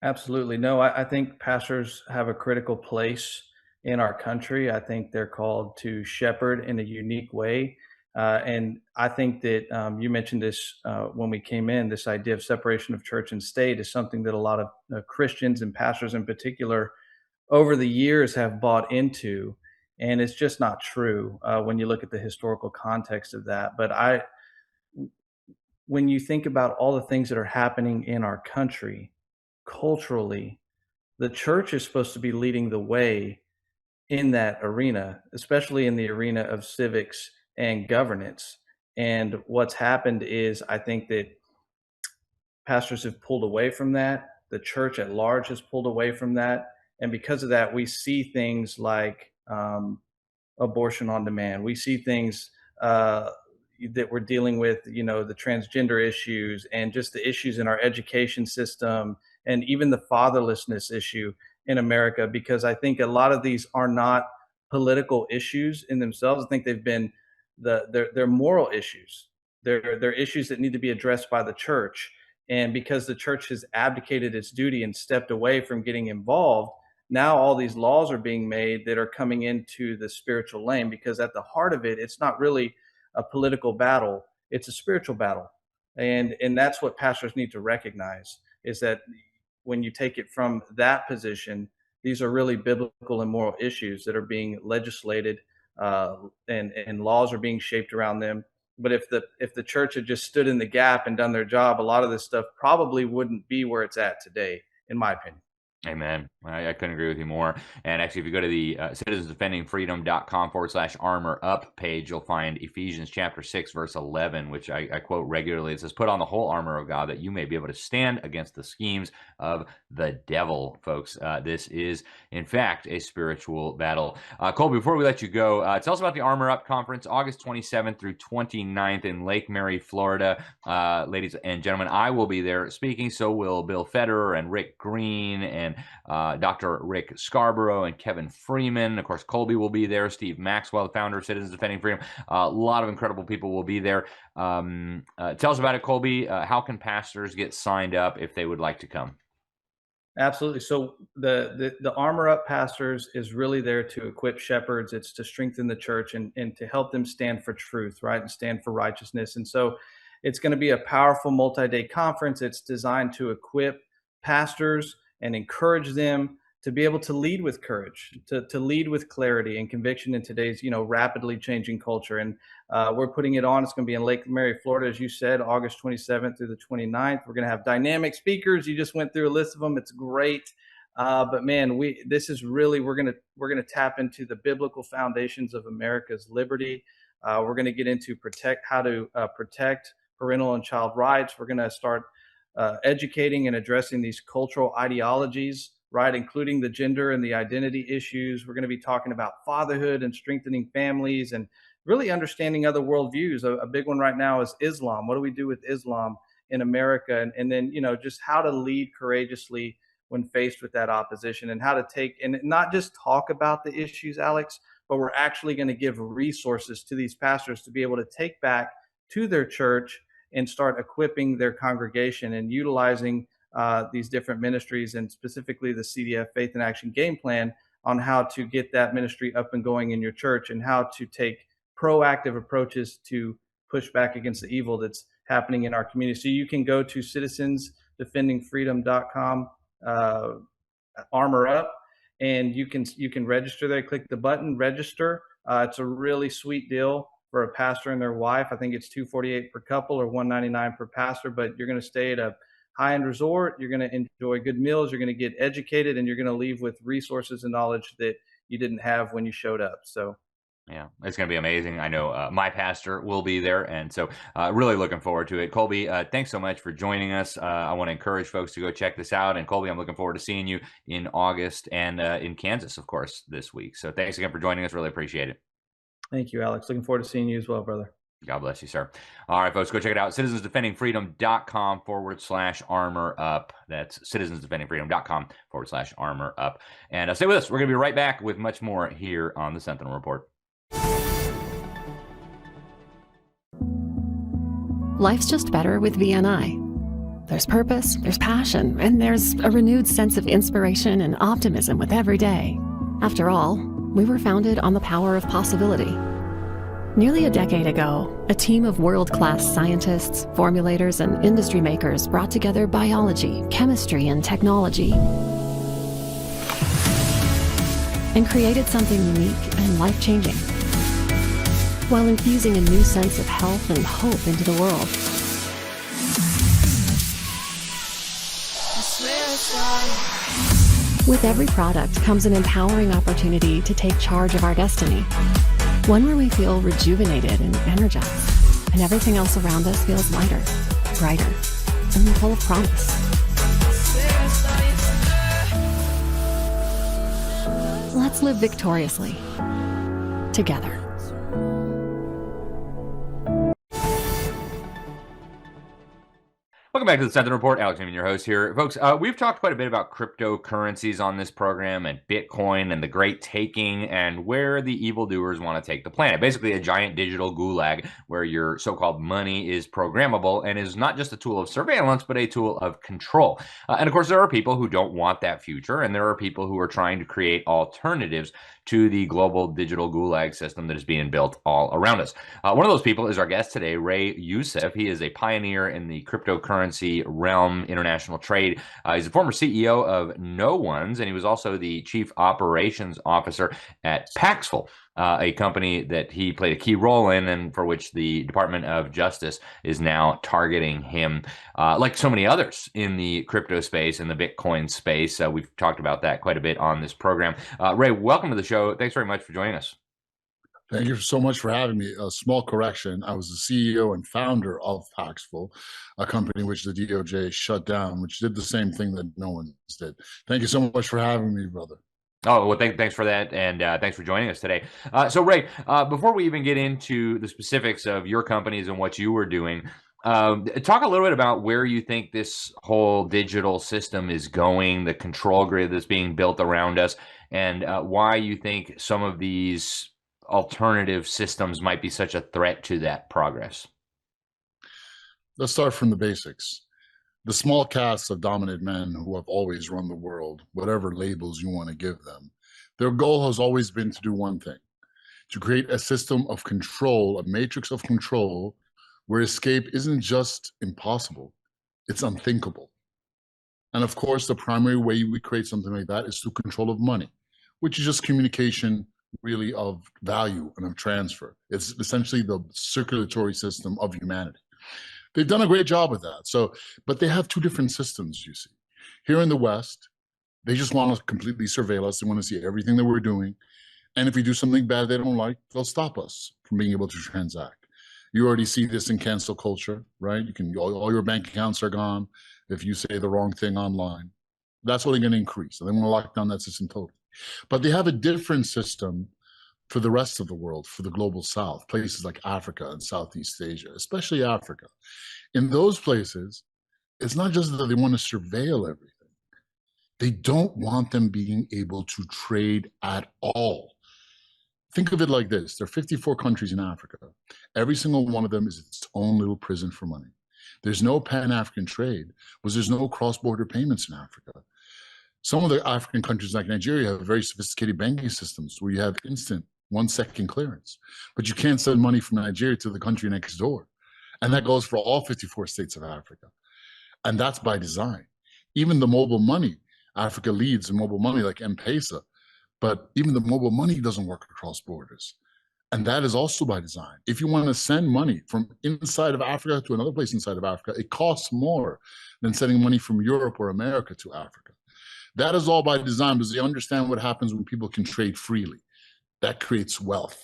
Absolutely. No, I think pastors have a critical place in our country. I think they're called to shepherd in a unique way. And I think that you mentioned this when we came in, this idea of separation of church and state is something that a lot of Christians and pastors in particular over the years have bought into. And it's just not true when you look at the historical context of that. But when you think about all the things that are happening in our country culturally, the church is supposed to be leading the way in that arena, especially in the arena of civics and governance. And what's happened is, I think that pastors have pulled away from that. The church at large has pulled away from that. And because of that, we see things like abortion on demand. We see things that we're dealing with, the transgender issues and just the issues in our education system, and even the fatherlessness issue in America, because I think a lot of these are not political issues in themselves. I think they've been they're moral issues. They're issues that need to be addressed by the church. And because the church has abdicated its duty and stepped away from getting involved, now all these laws are being made that are coming into the spiritual lane, because at the heart of it, it's not really a political battle, it's a spiritual battle. And that's what pastors need to recognize, is that when you take it from that position, these are really biblical and moral issues that are being legislated, and laws are being shaped around them. But if the church had just stood in the gap and done their job, a lot of this stuff probably wouldn't be where it's at today, in my opinion. Amen. I couldn't agree with you more. And actually, if you go to the citizensdefendingfreedom.com/armor up page, you'll find Ephesians chapter 6, verse 11, which I quote regularly. It says, "Put on the whole armor of God, that you may be able to stand against the schemes of the devil." Folks, this is, in fact, a spiritual battle. Colby, before we let you go, tell us about the Armor Up Conference, August 27th through 29th in Lake Mary, Florida. Ladies and gentlemen, I will be there speaking. So will Bill Federer and Rick Green and Dr. Rick Scarborough and Kevin Freeman. Of course, Colby will be there. Steve Maxwell, the founder of Citizens Defending Freedom. A lot of incredible people will be there. Tell us about it, Colby. How can pastors get signed up if they would like to come? Absolutely. So the Armor Up Pastors is really there to equip shepherds. It's to strengthen the church and to help them stand for truth, right, and stand for righteousness. And so it's going to be a powerful multi-day conference. It's designed to equip pastors and encourage them to be able to lead with courage, to lead with clarity and conviction in today's, rapidly changing culture. And we're putting it on. It's going to be in Lake Mary, Florida, as you said, August 27th through the 29th. We're going to have dynamic speakers. You just went through a list of them. It's great. But man, this is really, we're going to tap into the biblical foundations of America's liberty. We're going to get into how to protect parental and child rights. We're going to start educating and addressing these cultural ideologies, right, including the gender and the identity issues. We're going to be talking about fatherhood and strengthening families and really understanding other worldviews. A big one right now is Islam. What do we do with Islam in America? And then, just how to lead courageously when faced with that opposition, and how to take and not just talk about the issues, Alex, but we're actually going to give resources to these pastors to be able to take back to their church and start equipping their congregation and utilizing these different ministries, and specifically the CDF Faith and Action Game Plan, on how to get that ministry up and going in your church, and how to take proactive approaches to push back against the evil that's happening in our community. So you can go to citizensdefendingfreedom.com, Armor Up, and you can register there. Click the button, register. It's a really sweet deal for a pastor and their wife. I think it's $248 per couple or $199 per pastor, but you're going to stay at a high-end resort. You're going to enjoy good meals. You're going to get educated, and you're going to leave with resources and knowledge that you didn't have when you showed up. So, yeah, it's going to be amazing. I know my pastor will be there, and so really looking forward to it. Colby, thanks so much for joining us. I want to encourage folks to go check this out. And Colby, I'm looking forward to seeing you in August and in Kansas, of course, this week. So thanks again for joining us. Really appreciate it. Thank you, Alex. Looking forward to seeing you as well, brother. God bless you, sir. All right, folks, go check it out. citizensdefendingfreedom.com/armor up. That's citizensdefendingfreedom.com/armor up. And stay with us. We're going to be right back with much more here on the Sentinel Report. Life's just better with VNI. There's purpose, there's passion, and there's a renewed sense of inspiration and optimism with every day. After all, we were founded on the power of possibility. Nearly a decade ago, a team of world-class scientists, formulators, and industry makers brought together biology, chemistry, and technology and created something unique and life-changing, while infusing a new sense of health and hope into the world. I swear it's With every product comes an empowering opportunity to take charge of our destiny. One where we feel rejuvenated and energized, and everything else around us feels lighter, brighter, and full of promise. Let's live victoriously, together. Welcome back to the Sentinel Report. Alex Newman, your host here. Folks, we've talked quite a bit about cryptocurrencies on this program and Bitcoin and the great taking and where the evildoers want to take the planet. Basically, a giant digital gulag where your so-called money is programmable and is not just a tool of surveillance, but a tool of control. And of course, there are people who don't want that future, and there are people who are trying to create alternatives to the global digital gulag system that is being built all around us. One of those people is our guest today, Ray Youssef. He is a pioneer in the cryptocurrency realm, international trade. He's a former CEO of No One's, and he was also the chief operations officer at Paxful, a company that he played a key role in and for which the Department of Justice is now targeting him, like so many others in the crypto space and the Bitcoin space. We've talked about that quite a bit on this program. Ray, welcome to the show. Thanks very much for joining us. Thank you so much for having me. A small correction. I was the CEO and founder of Paxful, a company which the DOJ shut down, which did the same thing that No One did. Thank you so much for having me, brother. Oh, well, thanks for that, and thanks for joining us today. So, Ray, before we even get into the specifics of your companies and what you were doing, talk a little bit about where you think this whole digital system is going, the control grid that's being built around us, and why you think some of these alternative systems might be such a threat to that progress. Let's start from the basics. The small cast of dominant men who have always run the world, whatever labels you want to give them, their goal has always been to do one thing: to create a system of control, a matrix of control, where escape isn't just impossible, it's unthinkable. And of course, the primary way we create something like that is through control of money, which is just communication really of value and of transfer. It's essentially the circulatory system of humanity. They've done a great job with that. But they have two different systems, you see. Here in the West, they just want to completely surveil us. They want to see everything that we're doing. And if we do something bad they don't like, they'll stop us from being able to transact. You already see this in cancel culture, right? All your bank accounts are gone if you say the wrong thing online. That's only going to increase. And they want to lock down that system totally. But they have a different system for the rest of the world, for the global South, places like Africa and Southeast Asia, especially Africa. In those places, it's not just that they want to surveil everything. They don't want them being able to trade at all. Think of it like this. There are 54 countries in Africa. Every single one of them is its own little prison for money. There's no pan-African trade because there's no cross-border payments in Africa. Some of the African countries like Nigeria have very sophisticated banking systems where you have instant 1-second clearance, but you can't send money from Nigeria to the country next door. And that goes for all 54 states of Africa. And that's by design. Even the mobile money, Africa leads in mobile money like M-Pesa, but even the mobile money doesn't work across borders. And that is also by design. If you want to send money from inside of Africa to another place inside of Africa, it costs more than sending money from Europe or America to Africa. That is all by design because they understand what happens when people can trade freely. That creates wealth.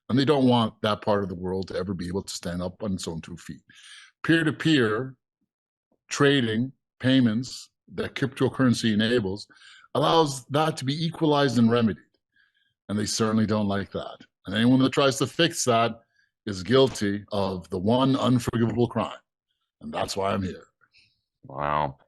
And they don't want that part of the world to ever be able to stand up on its own 2 feet. Peer-to-peer trading, payments that cryptocurrency enables, allows that to be equalized and remedied. And they certainly don't like that. And anyone that tries to fix that is guilty of the one unforgivable crime. And that's why I'm here. Wow.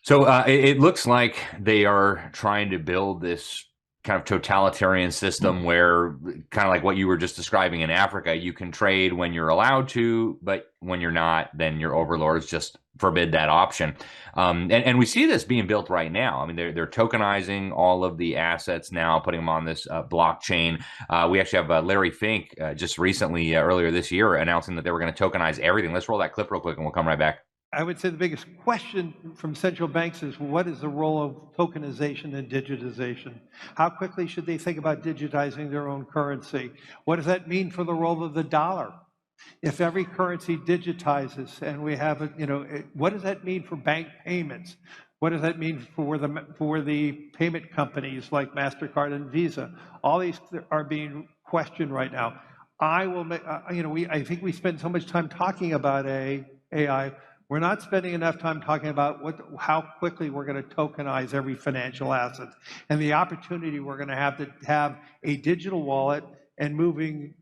So it looks like they are trying to build this kind of totalitarian system where, kind of like what you were just describing in Africa, you can trade when you're allowed to, but when you're not, then your overlords just forbid that option. And we see this being built right now. I mean, they're tokenizing all of the assets now, putting them on this blockchain. We actually have Larry Fink just recently, earlier this year, announcing that they were going to tokenize everything. Let's roll that clip real quick and we'll come right back. I would say the biggest question from central banks is what is the role of tokenization and digitization? How quickly should they think about digitizing their own currency? What does that mean for the role of the dollar? If every currency digitizes and we have, what does that mean for bank payments? What does that mean for the payment companies like MasterCard and Visa? All these are being questioned right now. I will make, I think we spend so much time talking about AI. We're not spending enough time talking about how quickly we're going to tokenize every financial asset and the opportunity we're going to have a digital wallet and moving,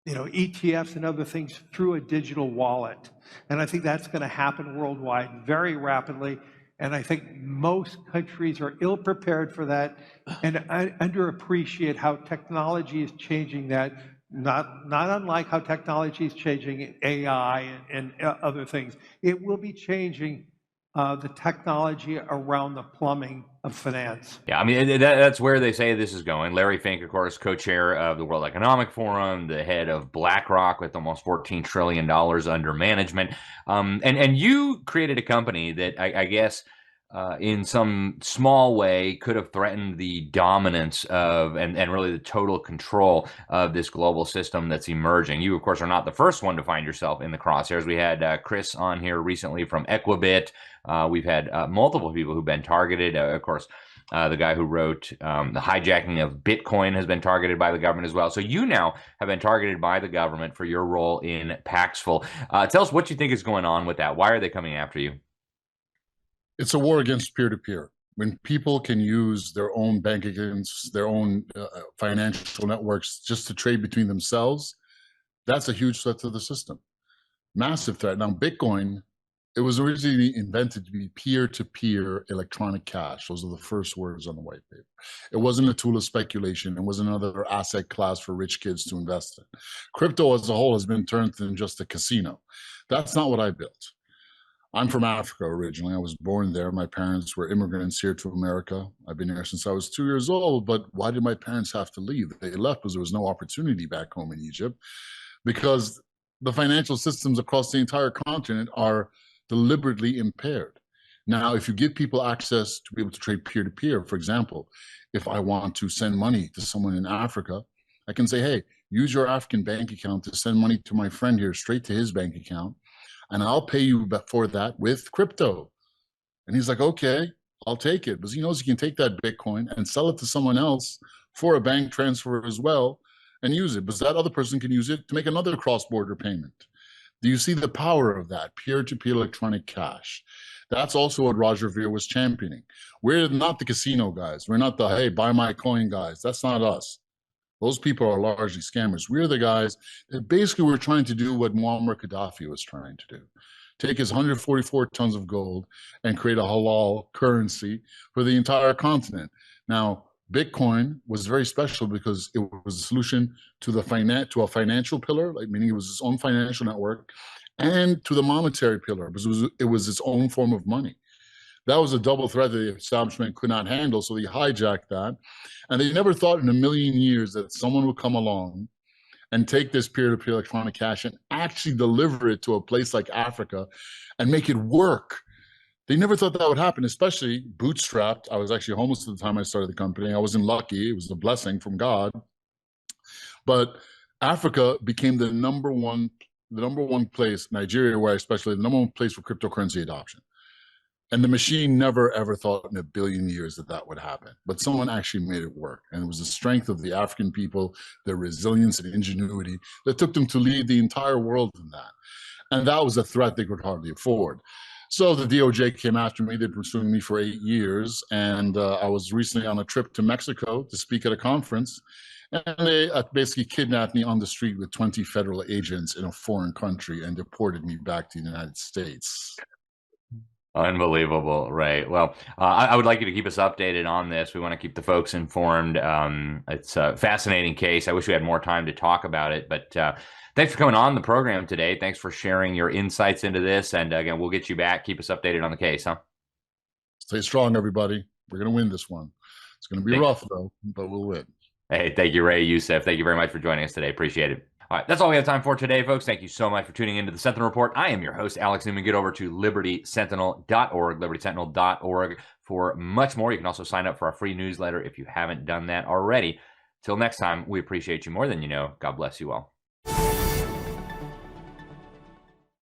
ETFs and other things through a digital wallet. And I think that's going to happen worldwide very rapidly. And I think most countries are ill-prepared for that and underappreciate how technology is changing that, not unlike how technology is changing AI and other things. It will be changing the technology around the plumbing of finance. Yeah, I mean, that's where they say this is going. Larry Fink, of course, co-chair of the World Economic Forum, the head of BlackRock with almost $14 trillion under management. And you created a company that I guess in some small way could have threatened the dominance of and really the total control of this global system that's emerging. You, of course, are not the first one to find yourself in the crosshairs. We had Chris on here recently from Equibit. We've had multiple people who've been targeted. Of course, the guy who wrote The Hijacking of Bitcoin has been targeted by the government as well. So you now have been targeted by the government for your role in Paxful. Tell us what you think is going on with that. Why are they coming after you? It's a war against peer-to-peer. When people can use their own bank accounts, their own financial networks just to trade between themselves, that's a huge threat to the system. Massive threat. Now, Bitcoin, it was originally invented to be peer-to-peer electronic cash. Those are the first words on the white paper. It wasn't a tool of speculation. It wasn't another asset class for rich kids to invest in. Crypto as a whole has been turned into just a casino. That's not what I built. I'm from Africa originally. I was born there. My parents were immigrants here to America. I've been here since I was 2 years old. But why did my parents have to leave? They left because there was no opportunity back home in Egypt, because the financial systems across the entire continent are deliberately impaired. Now, if you give people access to be able to trade peer-to-peer, for example, if I want to send money to someone in Africa, I can say, hey, use your African bank account to send money to my friend here straight to his bank account, and I'll pay you for that with crypto. And he's like, okay, I'll take it. Because he knows he can take that Bitcoin and sell it to someone else for a bank transfer as well and use it. Because that other person can use it to make another cross-border payment. Do you see the power of that? Peer-to-peer electronic cash. That's also what Roger Ver was championing. We're not the casino guys. We're not the, hey, buy my coin guys. That's not us. Those people are largely scammers. We're the guys that basically were trying to do what Muammar Gaddafi was trying to do. Take his 144 tons of gold and create a halal currency for the entire continent. Now, Bitcoin was very special because it was a solution to a financial pillar, like meaning it was its own financial network, and to the monetary pillar because it was its own form of money. That was a double threat that the establishment could not handle, so they hijacked that. And they never thought in a million years that someone would come along and take this peer-to-peer electronic cash and actually deliver it to a place like Africa and make it work. They never thought that would happen, especially bootstrapped. I was actually homeless at the time I started the company. I wasn't lucky. It was a blessing from God. But Africa became the number one place, Nigeria, where especially the number one place for cryptocurrency adoption. And the machine never, ever thought in a billion years that that would happen. But someone actually made it work. And it was the strength of the African people, their resilience and ingenuity that took them to lead the entire world in that. And that was a threat they could hardly afford. So the DOJ came after me. They were pursuing me for 8 years. And I was recently on a trip to Mexico to speak at a conference. And they basically kidnapped me on the street with 20 federal agents in a foreign country and deported me back to the United States. Unbelievable, right? Well, I would like you to keep us updated on this. We want to keep the folks informed. It's a fascinating case. I wish we had more time to talk about it, but thanks for coming on the program today. Thanks for sharing your insights into this. And again, we'll get you back. Keep us updated on the case, huh? Stay strong, everybody. We're going to win this one. It's going to be rough, though, but we'll win. Hey, thank you, Ray Youssef. Thank you very much for joining us today. Appreciate it. All right, that's all we have time for today, folks. Thank you so much for tuning into the Sentinel Report. I am your host, Alex Newman. Get over to libertysentinel.org, libertysentinel.org for much more. You can also sign up for our free newsletter if you haven't done that already. Till next time, we appreciate you more than you know. God bless you all.